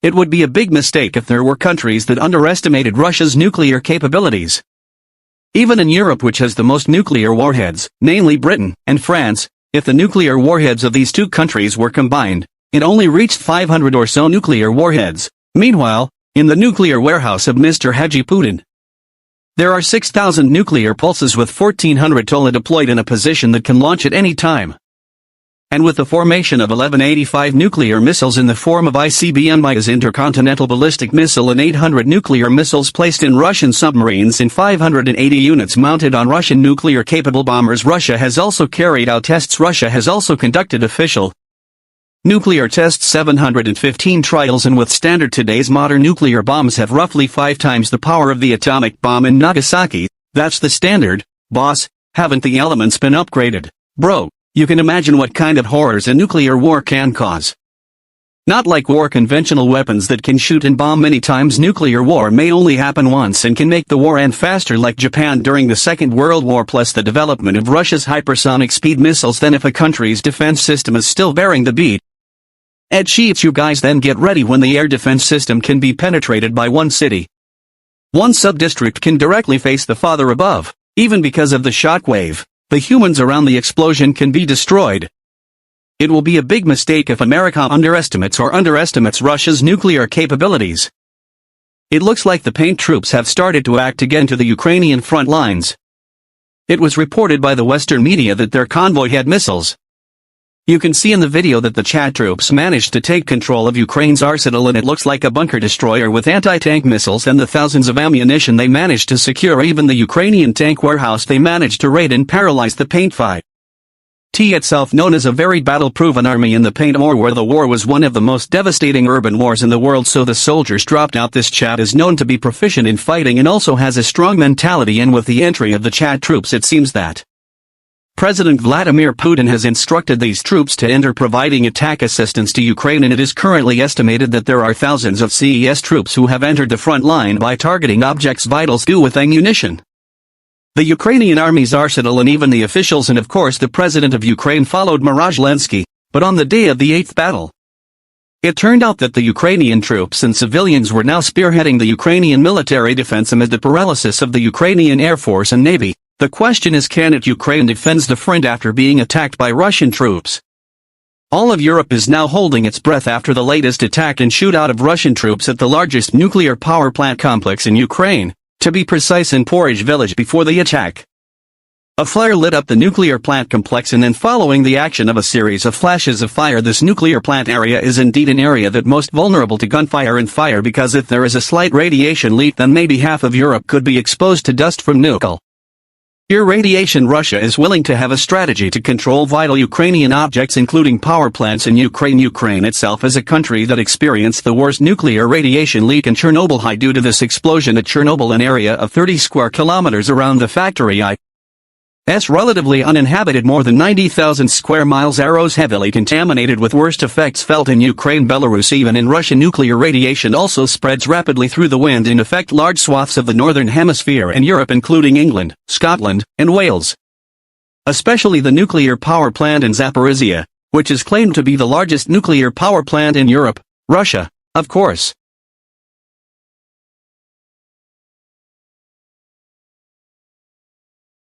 It would be a big mistake if there were countries that underestimated Russia's nuclear capabilities. Even in Europe, which has the most nuclear warheads, namely Britain and France, if the nuclear warheads of these two countries were combined, it only reached 500 or so nuclear warheads. Meanwhile, in the nuclear warehouse of Mr. Haji Putin, there are 6,000 nuclear pulses with 1,400 tolah deployed in a position that can launch at any time. And with the formation of 1185 nuclear missiles in the form of icbm majas intercontinental ballistic missile and 800 nuclear missiles placed in Russian submarines and 580 units mounted on Russian nuclear-capable bombers, Russia has also carried out tests. Russia has also conducted official nuclear tests, 715 trials, and with standard today's modern nuclear bombs have roughly 5 times the power of the atomic bomb in Nagasaki. That's the standard, boss. Haven't the elements been upgraded? Bro, you can imagine what kind of horrors a nuclear war can cause. Not like war conventional weapons that can shoot and bomb many times. Nuclear war may only happen once and can make the war end faster, like Japan during the Second World War, plus the development of Russia's hypersonic speed missiles. Then if a country's defense system is still bearing the beat, sheets, you guys, then get ready when the air defense system can be penetrated by one city. One sub-district can directly face the father above. Even because of the shockwave, the humans around the explosion can be destroyed. It will be a big mistake if America underestimates Russia's nuclear capabilities. It looks like the paint troops have started to act again to the Ukrainian front lines. It was reported by the Western media that their convoy had missiles. You can see in the video that the Chad troops managed to take control of Ukraine's arsenal, and it looks like a bunker destroyer with anti-tank missiles and the thousands of ammunition they managed to secure. Even the Ukrainian tank warehouse they managed to raid and paralyze the paint fight. Itself known as a very battle-proven army in the paint war, where the war was one of the most devastating urban wars in the world, so the soldiers dropped out. This Chad is known to be proficient in fighting and also has a strong mentality, and with the entry of the Chad troops it seems that President Vladimir Putin has instructed these troops to enter, providing attack assistance to Ukraine, and it is currently estimated that there are thousands of CES troops who have entered the front line by targeting objects vital to do with ammunition. The Ukrainian army's arsenal, and even the officials and of course the President of Ukraine followed Zelensky, but on the day of the 8th battle, it turned out that the Ukrainian troops and civilians were now spearheading the Ukrainian military defense amid the paralysis of the Ukrainian Air Force and Navy. The question is, can Ukraine defend the front after being attacked by Russian troops? All of Europe is now holding its breath after the latest attack and shootout of Russian troops at the largest nuclear power plant complex in Ukraine, to be precise in Porij village. Before the attack, a flare lit up the nuclear plant complex, and then following the action of a series of flashes of fire, this nuclear plant area is indeed an area that most vulnerable to gunfire and fire, because if there is a slight radiation leak, then maybe half of Europe could be exposed to dust from nuclear irradiation. Russia is willing to have a strategy to control vital Ukrainian objects, including power plants in Ukraine. Ukraine itself is a country that experienced the worst nuclear radiation leak in Chernobyl high. Due to this explosion at Chernobyl, an area of 30 square kilometers around the factory is relatively uninhabited, more than 90,000 square miles, arrows heavily contaminated, with worst effects felt in Ukraine, Belarus. Even in Russia, nuclear radiation also spreads rapidly through the wind and affect large swaths of the northern hemisphere and Europe, including England, Scotland, and Wales. Especially the nuclear power plant in Zaporizhia, which is claimed to be the largest nuclear power plant in Europe. Russia, of course,